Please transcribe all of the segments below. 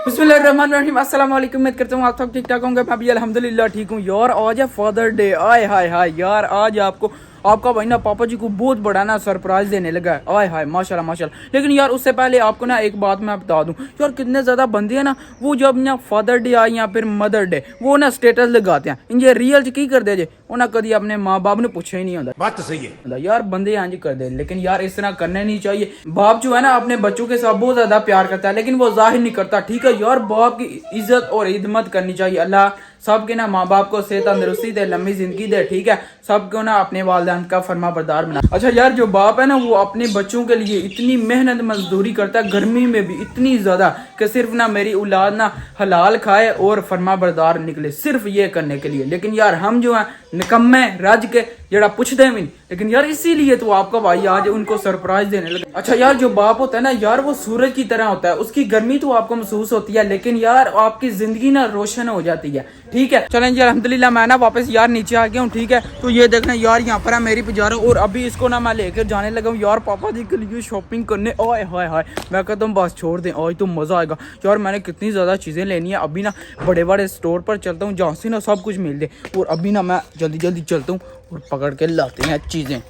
बिस्मिल्लाहिर्रहमानिर्रहीम, अस्सलाम वालेकुम। उम्मीद करता हूँ आप सब ठीक ठाक होंगे। मैं भी अल्हम्दुलिल्लाह ठीक हूँ। यार आज है फादर डे। आय हाय हाय यार, आज आपको आपका भाई ना पापा जी को बहुत बड़ा ना सरप्राइज देने लगा है। आय हाय माशाल्लाह माशाल्लाह। लेकिन यार उससे पहले आपको ना एक बात मैं बता दूं, यार कितने ज़्यादा बंदे हैं ना, वो जब ना फादर डे आए या फिर मदर डे वो ना स्टेटस लगाते हैं। इन ये रियल च की करते जे उन्हें कभी अपने माँ बाप ने पूछा ही नहीं होता। बात तो सही है यार बंदे यहाँ कर दे, लेकिन यार इस तरह करने नहीं चाहिए। बाप जो है ना अपने बच्चों के साथ बहुत ज्यादा प्यार करता है, लेकिन वो जाहिर नहीं करता। ठीक है यार, बाप की इज्जत और हिदमत करनी चाहिए। अल्लाह सबके ना माँ बाप को सेहत तंदरुस्ती दे, लंबी जिंदगी दे। ठीक है, सबको ना अपने वालिदैन का फरमा बरदार बना। अच्छा यार, जो बाप है ना वो अपने बच्चों के लिए इतनी मेहनत मजदूरी करता है, गर्मी में भी इतनी ज्यादा कि सिर्फ ना मेरी औलाद ना हलाल खाए और फरमा बरदार निकले, सिर्फ ये करने के लिए। लेकिन यार हम जो है निकम्मे रज के जरा पूछते भी। लेकिन यार इसीलिए तो आपका भाई आज उनको सरप्राइज देने लगा। अच्छा यार, जो बाप होता है ना यार वो सूरज की तरह होता है, उसकी गर्मी तो आपको महसूस होती है, लेकिन यार आपकी जिंदगी ना रोशन हो जाती है। ठीक है, चलें जी अल्हम्दुलिल्लाह मैं ना वापस यार नीचे आ गया हूँ। ठीक है, तो ये देखना यार यहाँ पर है मेरी पिजारा, और अभी इसको ना मैं लेकर जाने लगा हूँ यार पापा जी के लिए शॉपिंग करने। ओए हाय हाय, मैं कहता हूँ बस छोड़ दें, आज तो मजा आएगा। यार मैंने कितनी ज्यादा चीजें लेनी है, अभी ना बड़े बड़े स्टोर पर चलता हूँ जहाँ से ना सब कुछ मिल दे, और अभी ना मैं जल्दी जल्दी चलता हूँ और पकड़ के लाते हैं चीजें।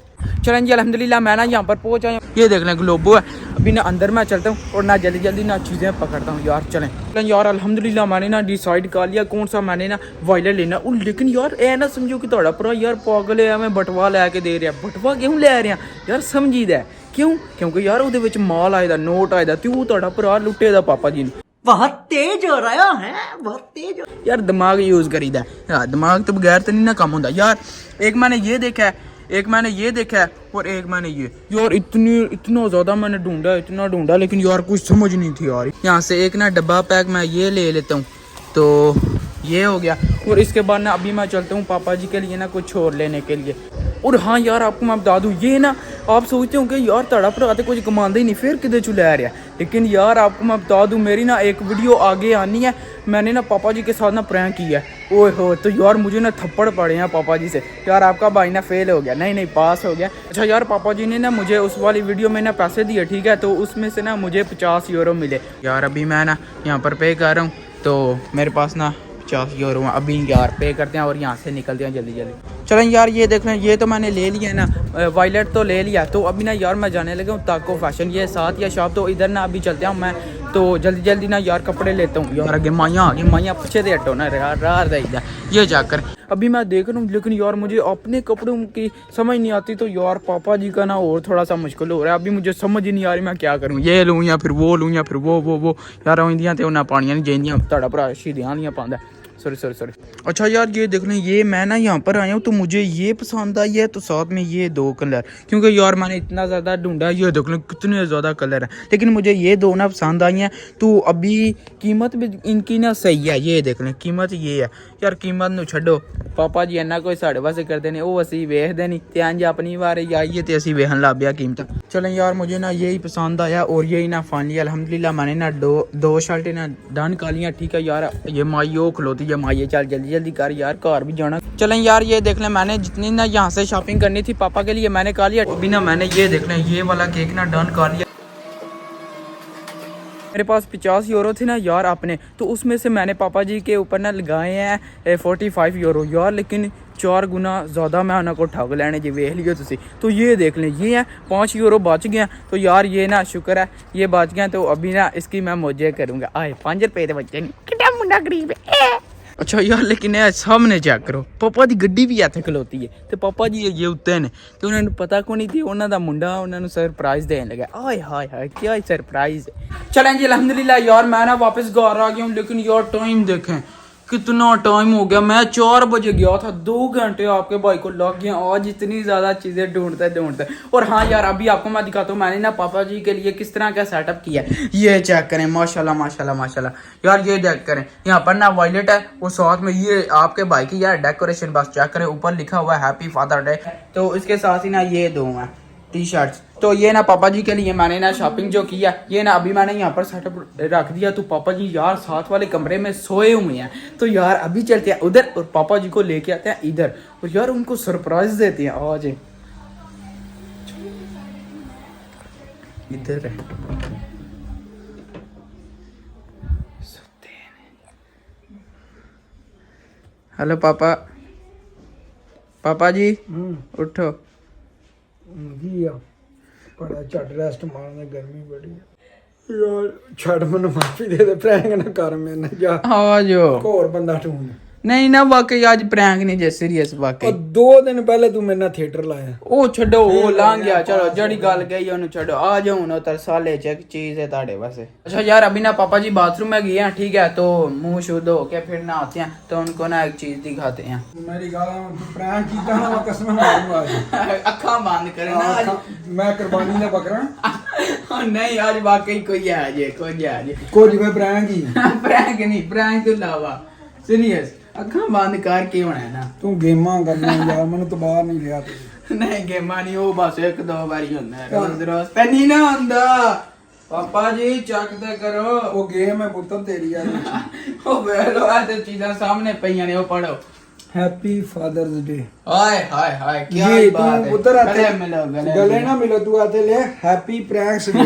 चलें जी अल्हम्दुलिल्लाह मैं ना यहाँ पर पहुँच आया हूँ। ये देख लें ग्लोबो है, अभी ना अंदर मैं चलता हूँ और ना जल्दी जल्दी ना चीज़ें पकड़ता हूँ। यार चलें यार, अल्हम्दुलिल्लाह मैंने ना डिसाइड कर लिया कौन सा मैंने ना वायलेट लेना। लेकिन यार ए ना समझो कि थोड़ा पूरा यार पागल है, मैं बटवा लैके दे रहा। बटवा क्यों लै रहा यार, समझीदा क्यों? क्योंकि यार ਉਹਦੇ ਵਿੱਚ माल आए दा, नोट आए दा, ते ਉਹ ਤੁਹਾਡਾ ਭਰਾ लुटे दा पापा जी ने। बहुत तेज हो रहा है, बहुत तेज हो। यार दिमाग यूज करीदा है, दिमाग तो बगैर तो नहीं ना काम होता। यार एक मैंने ये देखा है, एक मैंने ये देखा है, और एक मैंने ये। यार इतना ज्यादा मैंने ढूंढा, इतना ढूंढा, लेकिन यार कुछ समझ नहीं थी यार। यहाँ से एक ना डब्बा पैक मैं ये ले लेता हूँ, तो ये हो गया। और इसके बाद ना अभी मैं चलता हूँ पापा जी के लिए ना कुछ और लेने के लिए। और हाँ यार आपको मैं बता दूँ, ये ना आप सोचते हो कि यार तड़ा भरा तो कुछ कमांदा ही नहीं, फिर किधर चु लै रहा। लेकिन यार आपको मैं बता दूँ, मेरी ना एक वीडियो आगे आनी है। मैंने ना पापा जी के साथ ना प्रैंक किया है। ओए हो, तो यार मुझे ना थप्पड़ पड़े हैं पापा जी से। यार आपका भाई ना फेल हो गया, नहीं पास हो गया। अच्छा यार, पापा जी ने ना मुझे उस वाली वीडियो में ना पैसे दिए। ठीक है, तो उसमें से ना मुझे 50 यूरो मिले। यार अभी मैं ना यहाँ पर पे कर रहा हूँ, तो मेरे पास ना 50 यूरो अभी यार पे करते हैं और यहाँ से निकलते हैं जल्दी जल्दी। चलें यार, ये देख लें, ये तो मैंने ले लिया है ना, वायलेट तो ले लिया। तो अभी ना यार मैं जाने लगा हूँ ताको फैशन, ये साथ या शॉप, तो इधर ना अभी चलते हूँ मैं। तो जल्दी जल्दी ना यार कपड़े लेता हूँ। यार आगे माइया आ गई, माइया पीछे दे हटो ना यार, रार दे इधर ये जाकर। अभी मैं देख रहा हूँ, लेकिन यार मुझे अपने कपड़ों की समझ नहीं आती। तो यार पापा जी का ना और थोड़ा सा मुश्किल हो रहा है। अभी मुझे समझ ही नहीं आ रही मैं क्या करूँ, ये लूँ या फिर वो लूँ या फिर वो यार आइंदियाँ तो ना पानियाँ नहीं जाइंदियाँ, तड़ा भरा शीदियाँ नहीं पाँदा। सॉरी। अच्छा यार, ये देख लें, ये मैं ना यहाँ पर आया हूँ, तो मुझे ये पसंद आई है, तो साथ में ये दो कलर, क्योंकि यार मैंने इतना ज़्यादा ढूंढा। ये देख लें कितने ज़्यादा कलर हैं, लेकिन मुझे ये दो ना पसंद आई हैं। तो अभी कीमत भी इनकी ना सही है। ये देख लें कीमत ये है। यार कीमत नू छड्डो, पापा जी इन्ना कोई साढ़े वास्ते करते ने, वो असी वेखते नहीं। ते अंज अपनी बारी आइए तो असी वेखन लग पिया कीमत। चलें यार, मुझे ना यही पसंद आया और यही ना फाइनली अल्हम्दुलिल्लाह मैंने ना दो शर्टें ना डन कर लियाँ। ठीक है यार, ये माई वो खलोती है, माई चल जल्दी जल्दी कर यार, घर भी जाना। चलें यार, ये देख लें, मैंने जितनी ना यहाँ से शॉपिंग करनी थी पापा के लिए मैंने कर लिया। अभी ना मैंने ये देख लें, ये वाला केक ना डन कर लिया। मेरे पास 50 यूरो थे ना यार अपने, तो उसमें से मैंने पापा जी के ऊपर ना लगाए हैं 45 यूरो यार। लेकिन 4 गुना ज़्यादा मैं उन्होंने को ठग लेने जी, वेख लियो तुसी। तो ये देख लें, ये है 5 यूरो बच गए। तो यार ये ना शुक्र है ये बच गए। तो अभी ना इसकी मैं मौजे करूँगा। आए 5 रुपये तो बच्चे नहीं, कितना मुंडा गरीब है। अच्छा यार, लेकिन ये सामने चेक करो, पापा की गड्डी भी इत्थे खलोती है, तो पापा जी ये उत्ते ने, तो उन्होंने पता को नहीं थी उन्हों का मुंडा उन्होंने सरप्राइज देने लगा। आय हाय हाय, क्या सरप्राइज है। चलें जी अल्हम्दुलिल्लाह यार, मैं ना वापस घर आ गया हूँ। लेकिन यार टाइम देखें कितना टाइम हो गया, मैं 4 बजे गया था, 2 घंटे आपके भाई को लग गए आज इतनी ज़्यादा चीज़ें ढूंढते। और हाँ यार, अभी आपको मैं दिखाता हूँ मैंने ना पापा जी के लिए किस तरह का सेटअप किया है। ये चेक करें, माशाल्लाह यार। ये चेक करें, यहाँ पर ना वॉयलेट है, वो साथ में ये आपके भाई की यार डेकोरेशन बस चेक करें, ऊपर लिखा हुआ है हैप्पी फादर डे। तो इसके साथ ही ना ये दो हैं टी शर्ट्स। तो ये ना पापा जी के लिए मैंने ना शॉपिंग जो किया, ये ना अभी मैंने यहाँ पर सेटअप रख दिया। तो पापा जी यार साथ वाले कमरे में सोए हुए हैं। तो यार अभी चलते हैं उधर और पापा जी को लेके आते हैं इधर, और यार उनको सरप्राइज देते हैं। आज इधर है हेलो पापा, पापा जी उठो। बड़ा झट रेस्ट मारने, गर्मी बड़ी है यार। छड़ मैनू माफी दे प्रैंक ना कर मेरे नाल जा। आ जाओ। होर बंदा ढूंढ। नहीं ना वाकई आज प्रैंक नहीं जे सीरियस वाकई। 2 दिन पहले तू मेरे नाल थिएटर लाया। ਉਹ ਛੱਡੋ, ਉਹ ਲੰਘ ਗਿਆ। ਚਲੋ ਜਿਹੜੀ ਗੱਲ ਗਈ ਉਹਨੂੰ ਛੱਡੋ। ਆ ਜਾओ ना उतर साले च एक चीज है ताड़े वास्ते। अच्छा यार अभी ना पापा जी बाथरूम में गए हैं, ठीक है, तो मुंह शुद्ध हो के फिर नहाते हैं, तो उनको ना एक चीज दिखाते हैं। मेरी गाल तू प्रैंक कीता ना, मैं कसम मारूंगा आज। अखा बंद करना आज। मैं कुर्बानी दा बकरा। नहीं आज वाकई कोई है जे, कोई है जे। कुछ कोई प्रैंक ही। प्रैंक नहीं, प्रैंक तो अलावा सीरियस अखा बंद कर के होना है ना। तू गेमां करना यार, मैनू तो बाहर नहीं लिया तू। नहीं गेमा नहीं, वो बस 1-2 बारी होता है, रोज रोज ते नहीं ना होंदा। पापा जी चेक ते करो। वो गेम है पुत्र तेरी यार। ओ वेलो आ ते चीज़ां सामने पईयां ने, वो पढ़ो। Happy father's day. हाय हाय हाय क्या ये बात है। तू उधर आते गले मिलो, गले ना मिलो, तू आते ले हैप्पी प्रैंक्स डे।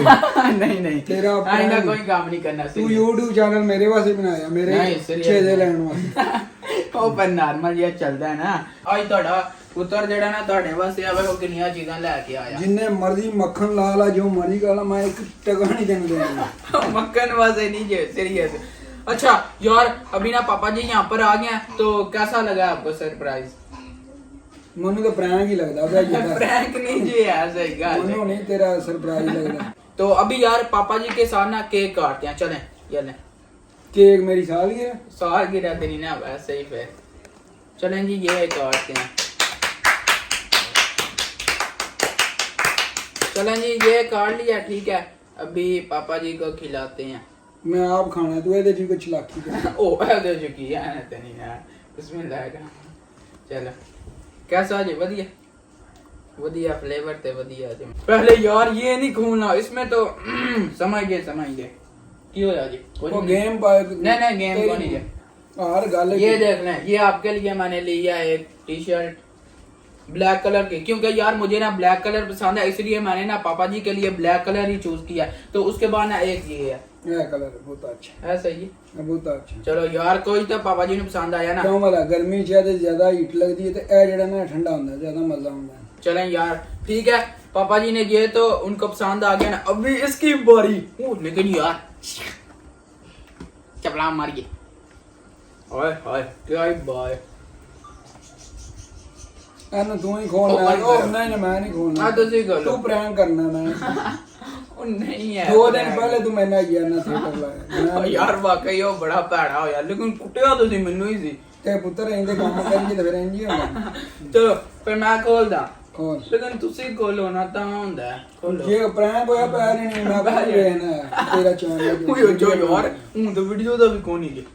नहीं नहीं तेरा आइंदा prank- कोई काम नहीं करना। तू YouTube चैनल मेरे वास्ते बनाया, मेरे नहीं, serious छेदे लेने वास्ते। ਉਹ ਪਰ ਨਾਰਮਲ ਜਿਹਾ ਚੱਲਦਾ ਹੈ ਨਾ। ਅੱਜ ਤੁਹਾਡਾ ਪੁੱਤਰ ਜਿਹੜਾ ਨਾ ਤੁਹਾਡੇ ਵਾਸਤੇ ਆਵੇ, ਉਹ ਕਿੰਨੀਆਂ ਚੀਜ਼ਾਂ ਲੈ ਕੇ ਆਇਆ। जिन्ने मर्जी मक्खन ला ला, जो मर्जी गाला, मैं एक टका नहीं देने देना। मक्खन वास्ते नहीं जे सीरियस। अच्छा यार अभी ना पापा जी यहाँ पर आ गए हैं, तो कैसा लगा आपको सरप्राइज? मनु तो प्रैंक ही लगता है। प्रैंक नहीं जी है, सही गल मनु है। नहीं तेरा सरप्राइज लगता। तो अभी यार पापा जी के साथ ना केक काटते हैं, चलें ये लें। केक मेरी सालगिरह। सालगिरह दिन ही ना, वैसे ही फिर चलें जी ये काटते हैं। चलें जी ये काट लिया, ठीक है। अभी पापा जी को खिलाते हैं। मैं आप खाना, तू ये जी को चलाकी कर। ओ ऐसे जो की है ना तनी यार, बिस्मिल्लाह का। चलो कैसा जी? बढ़िया बढ़िया फ्लेवर थे, बढ़िया जी। पहले यार ये नहीं खोलना, इसमें तो समझ गए की हो जी। वो गेम पाए। नहीं गेम को नहीं है हर गल ये देख लें, ये आपके लिए मैंने लिया एक टी शर्ट ब्लैक कलर की, क्योंकि यार मुझे ना ब्लैक कलर पसंद है, इसलिए मैंने ना पापा जी के लिए ब्लैक कलर ही चूज किया। तो उसके बाद ना एक ये है, ये कलर बहुत अच्छा है सही है। बहुत अच्छा। चलो यार कोई तो पापा जी ने पसंद आया ना। क्यों वाला गर्मी च ज्यादा हीट लगती है, तो ए जेड़ा ना ठंडा होता है, ज्यादा मजा आता है। चलें यार ठीक है, पापा जी ने ये तो उनको पसंद आ गया ना। अभी इसकी बारी। लेकिन यार चपला मारिए। हाय हाय क्या ही बात है। एनु तू ही खोलना है। ओ नहीं मैं नहीं खोलना। हाँ, तुसी खोलो। तू प्रैंक करना मैं। ओ नहीं है 2 दिन पहले तू मैंने आया ना थिएटर लाया। यार वाकई वो बड़ा भैड़ा होया, लेकिन कुटिया तुसी मैनू ही सी। ते पुत्र इंदे काम करेंगे तो फिर इंज ही होगा। चलो फिर मैं खोलदा। खोल। लेकिन तुसी खोलो ना, ता हुंदा है। खोलो। ये प्रैंक होया पैर ही नहीं, मैं पैर रहना तेरा चैनल। ओए जो यार हूं तो वीडियो दा भी कोनी जे।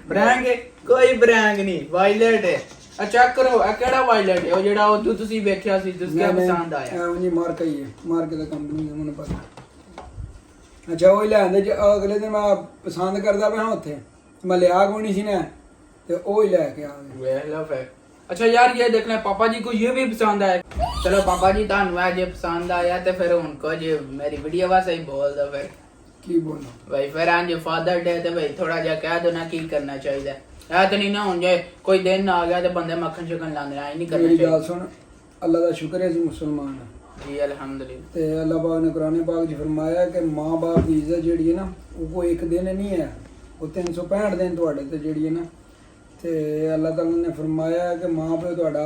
प्रैंक है कोई प्रैंक नहीं, वायलेट है। चेक करो ਇਹ ਕਿਹੜਾ ਵਾਇਲਟ ਹੈ, ਉਹ ਜਿਹੜਾ ਉਹ ਤੁਸੀਂ ਵੇਖਿਆ ਸੀ ਜਿਸਕੇ ਪਸੰਦ ਆਇਆ। ਉਹ ਜੀ ਮਾਰ ਕੇ ਹੈ, ਮਾਰ ਕੇ ਦਾ ਕੰਪਨੀ ਦਾ ਮੈਨੂੰ ਪਤਾ। ਅੱਛਾ ਉਹ ਲੈ ਆਂਦੇ, ਅਗਲੇ ਦਿਨ ਮੈਂ ਪਸੰਦ ਕਰਦਾ ਪਿਆ ਉੱਥੇ, ਮੈਂ ਲਿਆ ਕੋਈ ਨਹੀਂ ਸੀ ਨਾ, ਤੇ ਉਹ ਹੀ ਲੈ ਕੇ ਆ ਗਏ। ਵੇਖ ਲਓ ਫਿਰ। अच्छा यार ये देख लें, पापा जी को ये भी पसंद आया। चलो पापा जी ਤੁਹਾਨੂੰ ये पसंद आया तो फिर उनको जो मेरी वीडियो वास्ते ही बोल दो फिर। की बोलो भाई फिर आज फादर डे तो भाई थोड़ा जा कह दो ना की करना चाहिए। ऐ तो नहीं ना हो जाए कोई दिन आ गया तो बंदे मक्खन शक्खन लाने आए नहीं करना मेरी चाहिए। गल सुन, अल्लाह का शुक्र है जी मुसलमान है। जी अल्हम्दुलिल्लाह। ते अल्लाह पाक ने कुरान पाक च फरमाया कि माँ बाप की इज्जत जेड़ी है ना, वो कोई एक दिन नहीं है, वो 365 दिन तुहाडे ते जेड़ी है ना। ते अल्लाह ताला ने फरमाया कि माँ प्यो तुहाडा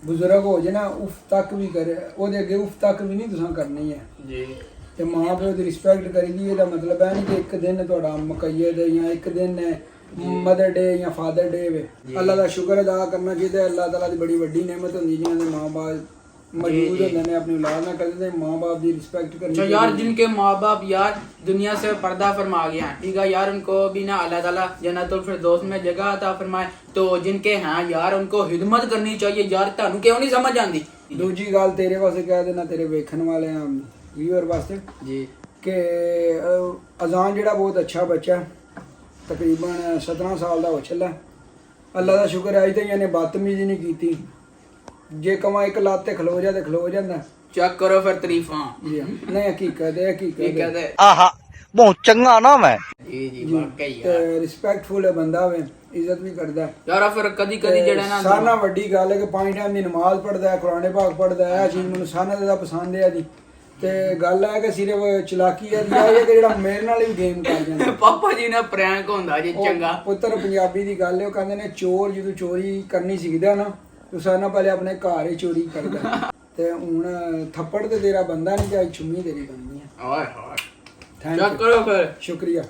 बुजुर्ग हो जाए ना, उफ तक भी करे, ओहदे अगे उफ तक भी नहीं तुसां करनी है जी। ते माँ प्यो दी रिस्पेक्ट करी दी। एदा मतलब है नहीं कि एक दिन तुहाडा मुकैयद है या एक दिन है मदर डे या फादर डे वे। अल्लाह का शुक्र अदा करना चाहिए। अल्लाह ताला दी बड़ी वड्डी नेमत होंदी जिन्हां दे माँ बाप मौजूद होंदे ने, अपनी औलाद ना करदे, माँ बाप दी रिस्पेक्ट करनी अच्छा यार जिनके माँ बाप यार दुनिया से पर्दा फरमा गया है, ठीक है यार, उनको भी ना अल्लाह ताला जन्नतुल फिरदौस में जगह अता फरमाए। तो जिनके हैं यार उनको हिदमत करनी चाहिए यार। तानू क्यों नहीं समझ आंदी? दूजी गल तेरे वास्ते कह देना, तेरे वेखन वाले व्यूअर वास्ते जी कि अजान जेड़ा बहुत अच्छा बच्चा है, तकरीबन 17 साल का हो चला। अल्लाह का शुक्र है अज तक इन्हें बदतमीजी नहीं की। जे कमा एक लात ते खलो जा ते खलो जांदा। चेक करो फिर तारीफां। जी नहीं हकीकत है, हकीकत है। ये कहते आहा बहुत चंगा नाम है। जी जी वाकई ਤੇ ਰਿਸਪੈਕਟਫੁਲ ਹੈ ਬੰਦਾ ਵੇ, ਇੱਜ਼ਤ ਵੀ ਕਰਦਾ ਹੈ। ਯਾਰ ਫਿਰ ਕਦੀ ਕਦੀ ਜਿਹੜਾ ਨਾ ਸਾਰਿਆਂ ਨਾਲ ਵੱਡੀ ਗੱਲ ਹੈ ਕਿ 5 ਟਾਈਮ ਦੀ ਨਮਾਜ਼ ਪੜ੍ਹਦਾ ਹੈ, ਕੁਰਾਨ ਪਾਕ ਪੜ੍ਹਦਾ ਹੈ। ਇਹ ਚੀਜ਼ ਮੈਨੂੰ ਸਾਰਿਆਂ ਦਾ ਪਸੰਦ ਹੈ ਜੀ। ਤੇ ਗੱਲ ਹੈ ਕਿ ਸਿਰਫ ਚਲਾਕੀ ਹੈ ਕਿ ਜਿਹੜਾ ਮੇਰੇ ਨਾਲ ਹੀ ਗੇਮ ਕਰ ਜਾਂਦਾ। ਪਾਪਾ ਜੀ ਨਾਲ ਪ੍ਰੈਂਕ ਹੁੰਦਾ ਜੀ ਚੰਗਾ। ਪੁੱਤਰ ਪੰਜਾਬੀ ਦੀ ਗੱਲ ਹੈ, ਉਹ ਕਹਿੰਦੇ ਨੇ ਚੋਰ ਜਦੋਂ ਚੋਰੀ ਕਰਨੀ ਸਿੱਖਦਾ ਨਾ ਤੂੰ ਸਾਰਿਆਂ ਨਾਲ ਪਹਿਲੇ ਆਪਣੇ ਘਰ ਹੀ ਚੋਰੀ ਕਰਦਾ। ਤੇ ਹੁਣ ਥੱਪੜ ਤੇ ਤੇਰਾ ਬੰਦਾ नहीं ਚਾਹੀ छुम्मी तेरी बननी है। ओए होए थैंक चल यू, करो फिर। शुक्रिया।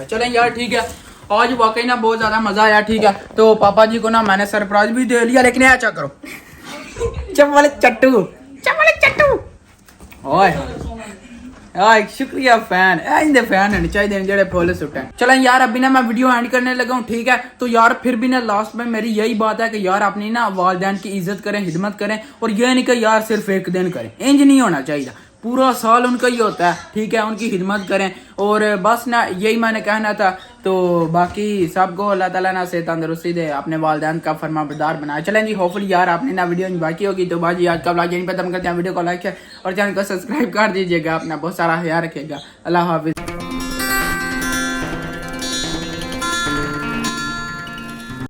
चलें यार ठीक है, आज वाकई ना बहुत ज्यादा मजा आया। ठीक है तो पापा जी को ना मैंने सरप्राइज भी दे लिया, लेकिन ऐसा करो चप्पल चट्टू चप्पल चट्टू। ओए शुक्रिया फैन इंदे फैन होने चाहिए जेडे फुल सुटे। चलें यार अभी ना मैं वीडियो एंड करने लगा हूँ। ठीक है तो यार फिर भी ना लास्ट में मेरी यही बात है कि यार अपनी ना वालिदैन की इज्जत करें, खिदमत करें, और ये नहीं कि यार सिर्फ एक दिन करें, इंज नहीं होना चाहिए, पूरा साल उनका ही होता है। ठीक है उनकी खिदमत करें, और बस ना यही मैंने कहना था। तो बाकी सबको अल्लाह ताला ना से तंदुरुस्ती दे, अपने वालिदैन का फरमाबरदार बनाए। चलें जी होपफुली यार आपने ना वीडियो बाकी होगी तो बाजी आज का व्लॉग यहीं पे खत्म करते हैं। वीडियो को लाइक और चैनल को सब्सक्राइब कर दीजिएगा। अपना बहुत सारा ख्याल रखिएगा। अल्लाह हाफिज़।